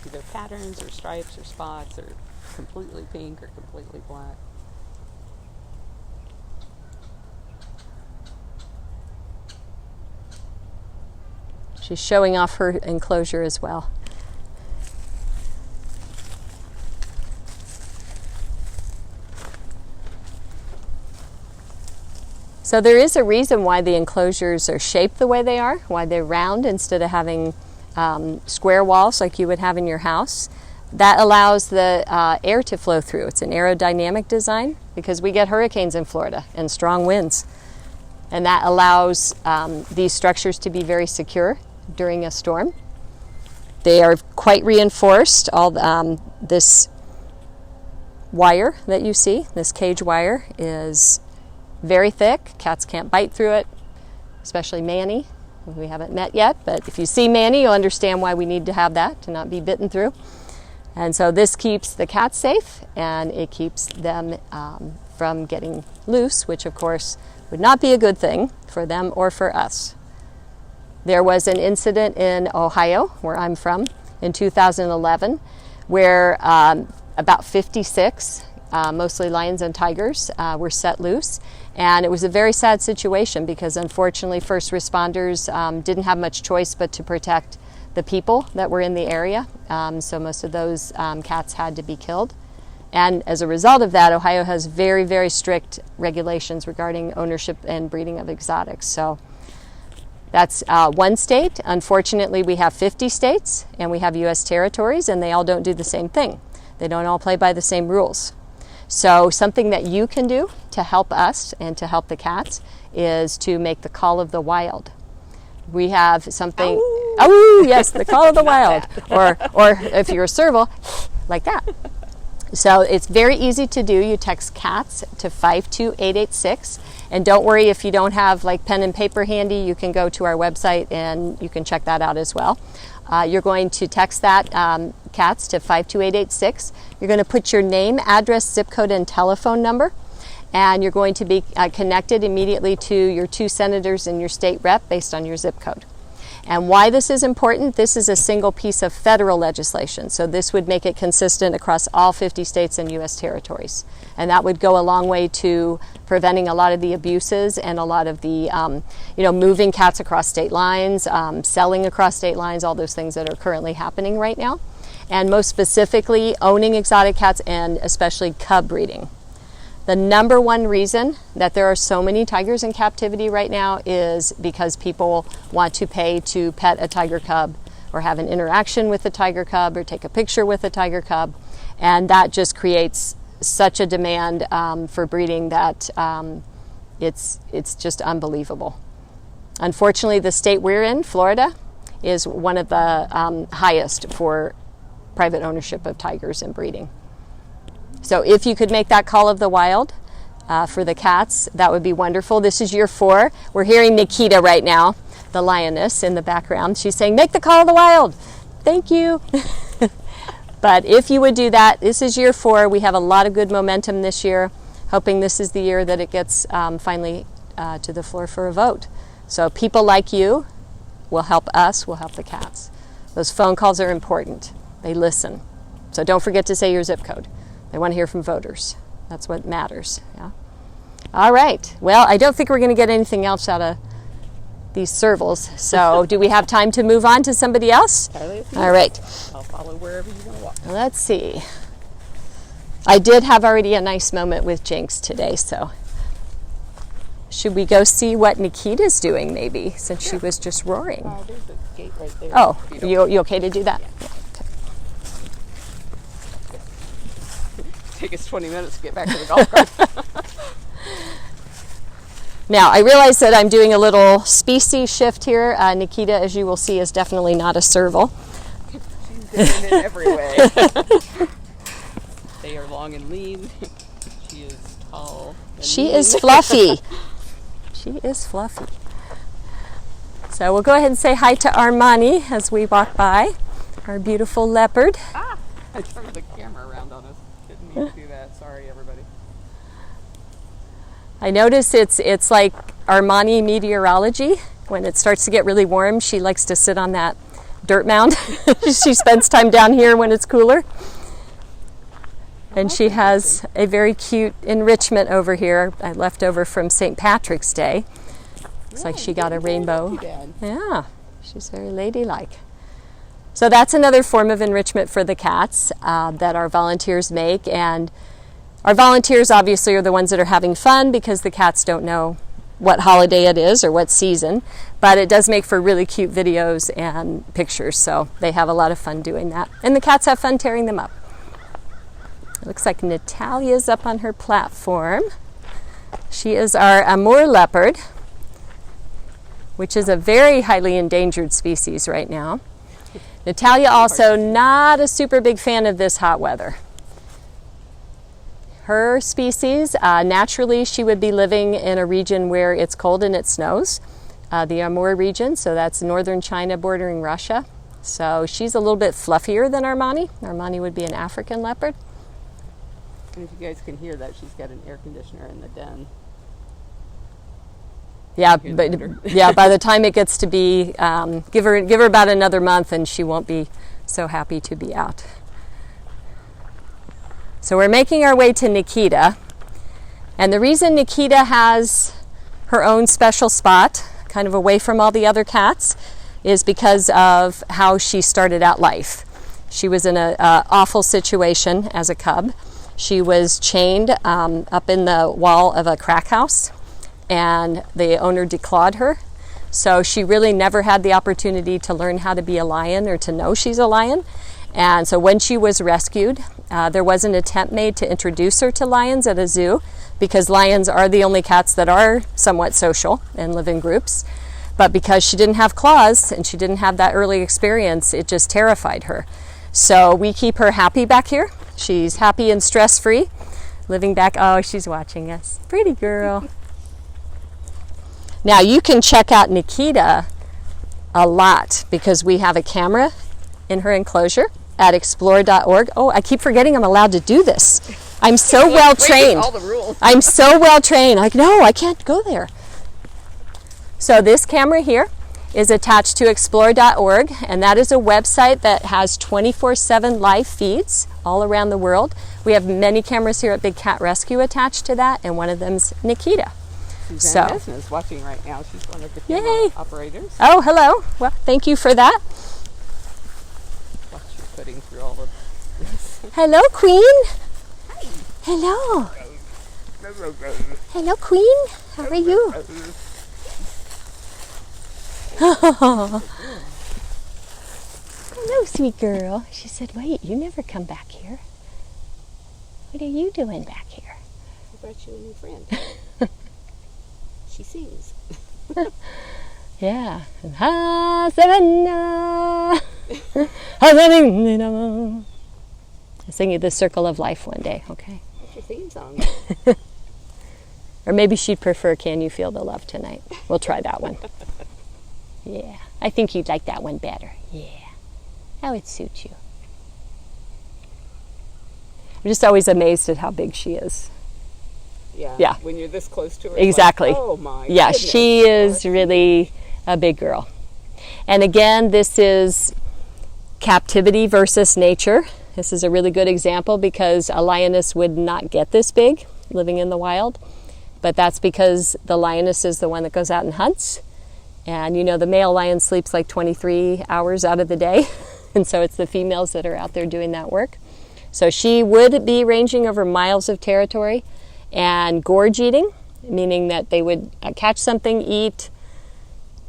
either patterns or stripes or spots or completely pink or completely black. She's showing off her enclosure as well. So there is a reason why the enclosures are shaped the way they are, why they're round instead of having square walls like you would have in your house. That allows the air to flow through. It's an aerodynamic design because we get hurricanes in Florida and strong winds. And that allows these structures to be very secure during a storm. They are quite reinforced. All this wire that you see, this cage wire, is very thick. Cats can't bite through it, especially Manny. We haven't met yet, but if you see Manny, you'll understand why we need to have that, to not be bitten through. And so this keeps the cats safe, and it keeps them from getting loose, which of course would not be a good thing for them or for us. There was an incident in Ohio, where I'm from, in 2011, where about 56, mostly lions and tigers, were set loose. And it was a very sad situation because unfortunately first responders didn't have much choice but to protect the people that were in the area. So most of those cats had to be killed. And as a result of that, Ohio has very, very strict regulations regarding ownership and breeding of exotics. So that's one state. Unfortunately, we have 50 states and we have U.S. territories, and they all don't do the same thing. They don't all play by the same rules. So something that you can do to help us and to help the cats is to make the call of the wild. We have something, oh yes, the call of the wild, or if you're a serval, like that. So it's very easy to do. You text CATS to 52886, And don't worry if you don't have like pen and paper handy, you can go to our website and you can check that out as well. You're going to text that CATS to 52886. You're going to put your name, address, zip code, and telephone number. And you're going to be connected immediately to your 2 senators and your state rep based on your zip code. And why this is important, this is a single piece of federal legislation. So this would make it consistent across all 50 states and U.S. territories. And that would go a long way to preventing a lot of the abuses and a lot of the, moving cats across state lines, selling across state lines, all those things that are currently happening right now. And most specifically, owning exotic cats and especially cub breeding. The number one reason that there are so many tigers in captivity right now is because people want to pay to pet a tiger cub or have an interaction with a tiger cub or take a picture with a tiger cub. And that just creates such a demand for breeding that it's just unbelievable. Unfortunately, the state we're in, Florida, is one of the highest for private ownership of tigers and breeding. So if you could make that call of the wild for the cats, that would be wonderful. This is year 4. We're hearing Nikita right now, the lioness in the background. She's saying, make the call of the wild. Thank you. But if you would do that, this is year 4. We have a lot of good momentum this year, hoping this is the year that it gets finally to the floor for a vote. So people like you will help us, will help the cats. Those phone calls are important. They listen. So don't forget to say your zip code. They want to hear from voters. That's what matters. Yeah. All right. Well, I don't think we're going to get anything else out of these servals. So do we have time to move on to somebody else? All right. I'll follow wherever you want to walk. Let's see. I did have already a nice moment with Jinx today, so should we go see what Nikita's doing maybe, since she was just roaring? Oh, there's a gate right there. Oh, you okay to do that? Yeah. Take us 20 minutes to get back to the golf cart. Now, I realize that I'm doing a little species shift here. Nikita, as you will see, is definitely not a serval. She's different in every way. They are long and lean. She is tall. She is fluffy. She is fluffy. So we'll go ahead and say hi to Armani as we walk by, our beautiful leopard. Ah! I turned the camera around on us. Didn't mean to do that. Sorry, everybody. I notice it's like Armani meteorology. When it starts to get really warm, she likes to sit on that dirt mound. She spends time down here when it's cooler. And she has a very cute enrichment over here, left over from St. Patrick's Day. Looks like she got a rainbow. Yeah, she's very ladylike. So that's another form of enrichment for the cats that our volunteers make. And our volunteers obviously are the ones that are having fun because the cats don't know what holiday it is or what season. But it does make for really cute videos and pictures. So they have a lot of fun doing that. And the cats have fun tearing them up. It looks like Natalia's up on her platform. She is our Amur leopard, which is a very highly endangered species right now. Natalia also not a super big fan of this hot weather. Her species, naturally she would be living in a region where it's cold and it snows, the Amur region, so that's northern China bordering Russia. So she's a little bit fluffier than Armani. Armani would be an African leopard. And if you guys can hear that, she's got an air conditioner in the den. Yeah, but yeah, by the time it gets to be, give her about another month and she won't be so happy to be out. So we're making our way to Nikita. And the reason Nikita has her own special spot, kind of away from all the other cats, is because of how she started out life. She was in an awful situation as a cub. She was chained up in the wall of a crack house, and the owner declawed her. So she really never had the opportunity to learn how to be a lion or to know she's a lion. And so when she was rescued, there was an attempt made to introduce her to lions at a zoo, because lions are the only cats that are somewhat social and live in groups. But because she didn't have claws and she didn't have that early experience, it just terrified her. So we keep her happy back here. She's happy and stress-free, living back. Oh, she's watching us. Pretty girl. Now you can check out Nikita a lot because we have a camera in her enclosure at explore.org. Oh, I keep forgetting I'm allowed to do this. I'm so well trained. All the rules. I'm so well trained. Like, no, I can't go there. So this camera here is attached to explore.org, and that is a website that has 24/7 live feeds all around the world. We have many cameras here at Big Cat Rescue attached to that, and one of them's Nikita. Suzanne is watching right now. She's one of the camera operators. Oh, hello. Well, thank you for that. Watch you putting through all of this. Hello, Queen. Hi. Hello. Hello, Queen. How are you? Oh. Hello, sweet girl. She said, wait, you never come back here. What are you doing back here? I brought you a new friend. She sings. Yeah. Ha, Savannah. I'll sing you the Circle of Life one day, okay? What's your theme song? Or maybe she'd prefer Can You Feel the Love Tonight? We'll try that one. Yeah. I think you'd like that one better. Yeah. How it suits you. I'm just always amazed at how big she is. Yeah. When you're this close to her. Exactly. Like, oh my Yeah, goodness. she is really a big girl. And again, this is captivity versus nature. This is a really good example because a lioness would not get this big living in the wild. But that's because the lioness is the one that goes out and hunts. And you know, the male lion sleeps like 23 hours out of the day. And so it's the females that are out there doing that work. So she would be ranging over miles of territory. And gorge eating, meaning that they would catch something, eat,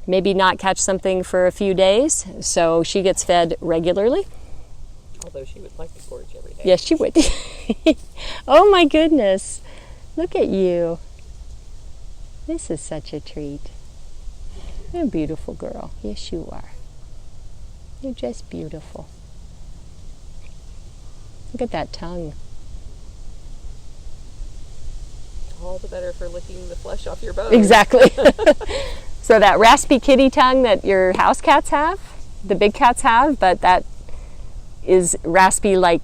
maybe not catch something for a few days. So she gets fed regularly. Although she would like to gorge every day. Yes, she would. Oh my goodness. Look at you. This is such a treat. You're a beautiful girl. Yes, you are. You're just beautiful. Look at that tongue. All the better for licking the flesh off your bones. Exactly. So that raspy kitty tongue that your house cats have, the big cats have, but that is raspy like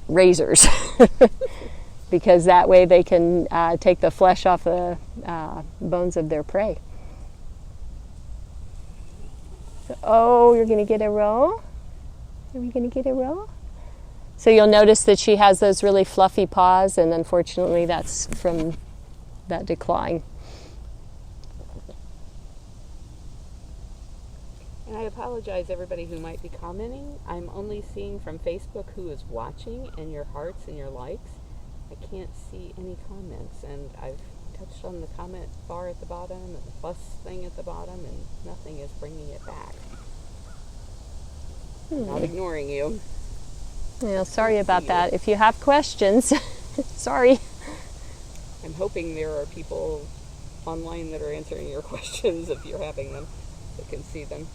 razors. Because that way they can take the flesh off the bones of their prey. So, oh, you're going to get a roll? Are we going to get a roll? So you'll notice that she has those really fluffy paws, and unfortunately that's from that declawing. And I apologize, everybody who might be commenting. I'm only seeing from Facebook who is watching and your hearts and your likes. I can't see any comments, and I've touched on the comment bar at the bottom and the plus thing at the bottom, and nothing is bringing it back. Not ignoring you. Well, sorry about that. If you have questions, sorry. I'm hoping there are people online that are answering your questions if you're having them, that can see them.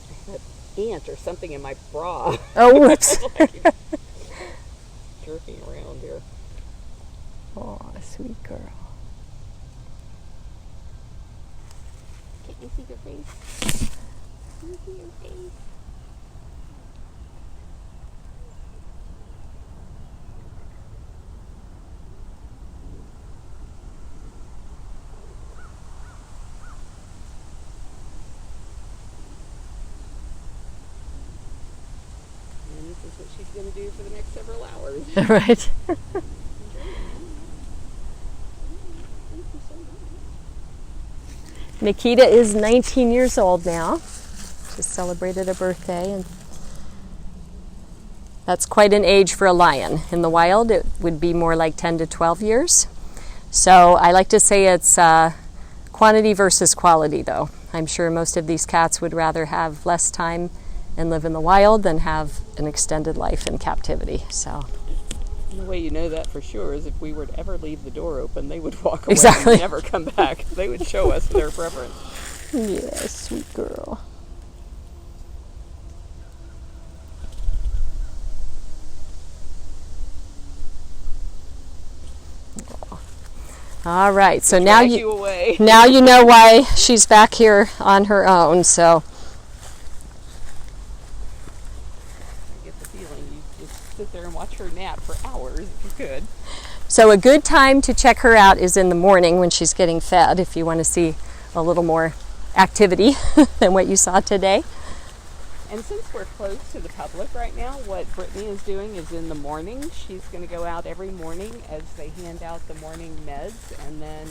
I have an ant or something in my bra. Oh, whoops. Jerking around here. Oh, sweet girl. Can't you see your face? Can you see your face? And this is what she's going to do for the next several hours. Right. Nikita is 19 years old now. Just celebrated a birthday, and that's quite an age for a lion. In the wild, it would be more like 10 to 12 years. So I like to say it's quantity versus quality, though. I'm sure most of these cats would rather have less time and live in the wild than have an extended life in captivity. So. And the way you know that for sure is if we were to ever leave the door open, they would walk away Exactly. and never come back. They would show us their preference. Yeah, sweet girl. Aw. All right, so Drag you away. now you know why she's back here on her own. So I get the feeling you just sit there and watch her nap for hours if you could. So a good time to check her out is in the morning when she's getting fed, if you want to see a little more activity than what you saw today. And since we're closed to the public right now, what Brittany is doing is in the morning, she's going to go out every morning as they hand out the morning meds and then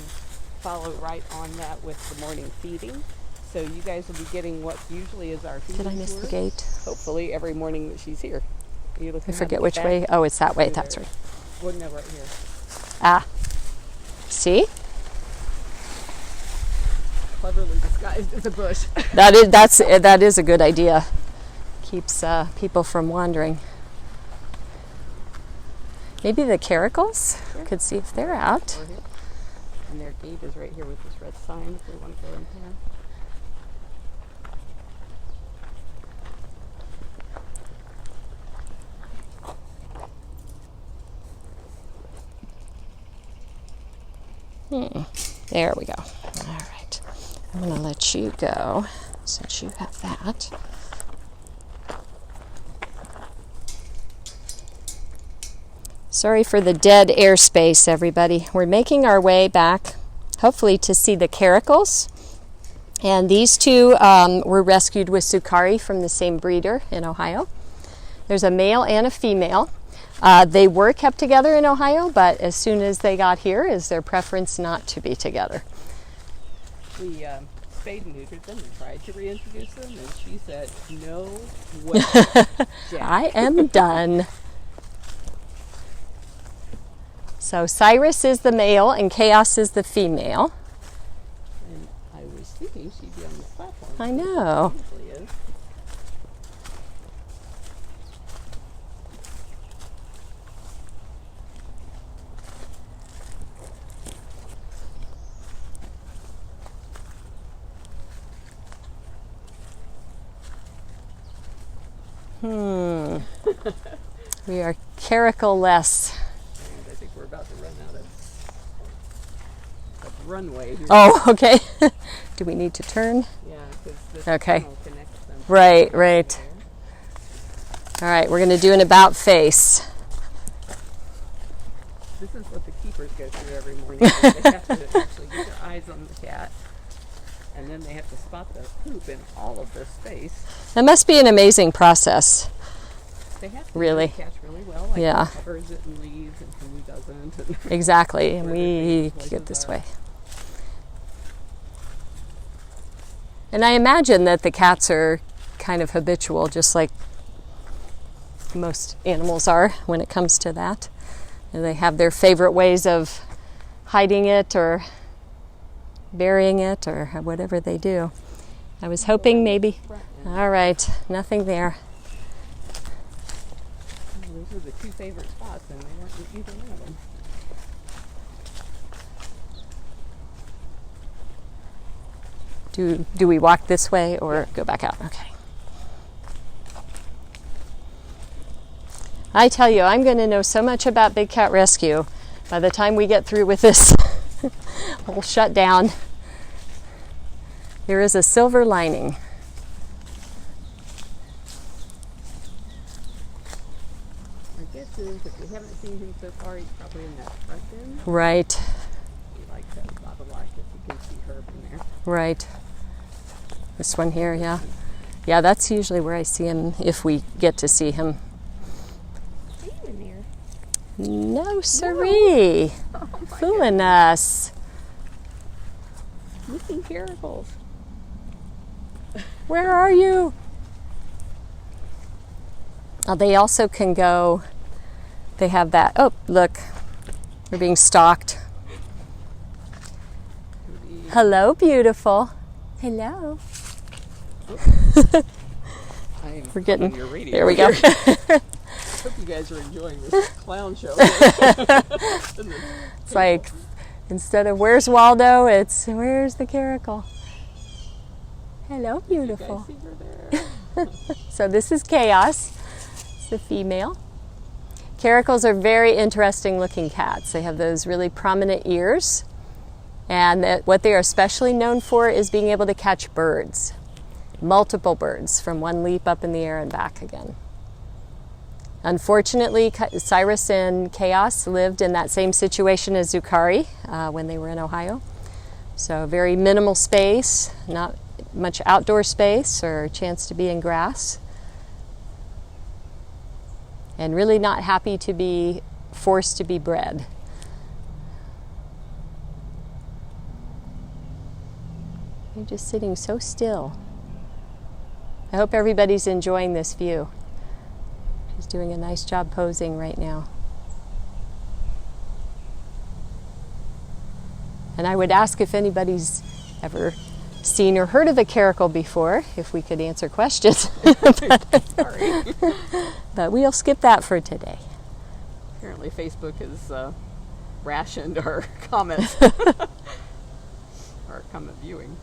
follow right on that with the morning feeding. So you guys will be getting what usually is our feeding Did I miss tour, the gate? hopefully every morning that she's here. Are you looking I forget at the which back? way. Oh, it's that way. Over That's there. right. Well, no, right here. Ah, see? Cleverly disguised as a bush. That is a good idea. Keeps people from wandering. Maybe the Caracals? Sure. Could see if they're out. Over here. And their gate is right here with this red sign if we want to go in here. There we go. All right. I'm going to let you go since you have that. Sorry for the dead airspace, everybody. We're making our way back, hopefully to see the Caracals. And these two were rescued with Zookhari from the same breeder in Ohio. There's a male and a female. They were kept together in Ohio, but as soon as they got here, is their preference not to be together. We spayed and neutered them and tried to reintroduce them, and she said, no way, Jack. I am done. So Cyrus is the male and Chaos is the female. And I was thinking she'd be on the platform. I know. She usually is. We are Caracal-less. And I think we're about to run out of runway here. Oh, okay. Do we need to turn? Yeah, because this Okay. tunnel connects them. Right, right. All right, we're going to do an about face. This is what the keepers go through every morning. They have to actually get their eyes on the cat, and then they have to spot the poop in all of this space. That must be an amazing process. They have to Really? know the cats really well. Like Yeah. who covers it and leaves and who doesn't. And Exactly, and where their we favorite get places this are. way. And I imagine that the cats are kind of habitual, just like most animals are when it comes to that. And they have their favorite ways of hiding it or burying it or whatever they do. I was hoping maybe. Front end. All right, nothing there. Those were the two favorite spots, and they weren't in either one of them. Do we walk this way or go back out? Okay. I tell you, I'm going to know so much about Big Cat Rescue by the time we get through with this whole shutdown. There is a silver lining. My guess is if we haven't seen him so far, he's probably in that front end. Right, We like that spot a lot because you can see Herb in there. right. This one here, yeah. Yeah, that's usually where I see him if we get to see him. Are you in there? No, siree. Oh my Fooling us. Missing Caracals. Where are you? They also can go, they have that, oh, look, we're being stalked. Hello, beautiful. Hello. We're getting, Your radio. there we go. Hope you guys are enjoying this clown show. It's like, instead of where's Waldo, it's where's the Caracal. Hello, You guys beautiful. see her there? So this is Chaos, it's the female. Caracals are very interesting looking cats. They have those really prominent ears And what they are especially known for is being able to catch birds, multiple birds, from one leap up in the air and back again. Unfortunately, Cyrus and Chaos lived in that same situation as Zookhari when they were in Ohio. So very minimal space, not much outdoor space or chance to be in grass. And really not happy to be forced to be bred. You're just sitting so still. I hope everybody's enjoying this view. She's doing a nice job posing right now. And I would ask if anybody's ever seen or heard of a caracal before, if we could answer questions. Sorry. But we'll skip that for today. Apparently Facebook has rationed our comments. Our comment viewing.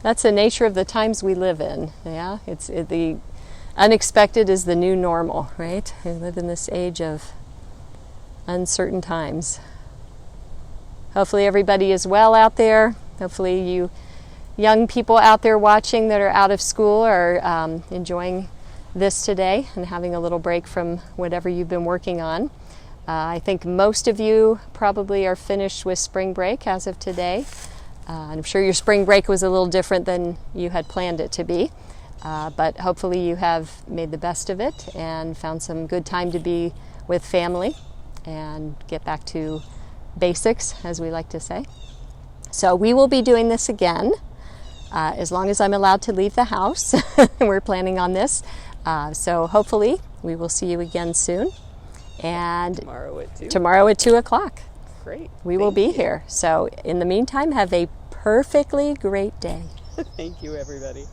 That's the nature of the times we live in. Yeah, the unexpected is the new normal, right? We live in this age of uncertain times. Hopefully everybody is well out there. Hopefully you young people out there watching that are out of school are enjoying this today and having a little break from whatever you've been working on. I think most of you probably are finished with spring break as of today. I'm sure your spring break was a little different than you had planned it to be, but hopefully you have made the best of it and found some good time to be with family and get back to basics, as we like to say. So we will be doing this again as long as I'm allowed to leave the house. We're planning on this. So hopefully we will see you again soon. And tomorrow at 2 o'clock. Great. We will be here. So in the meantime, have a perfectly great day. Thank you, everybody.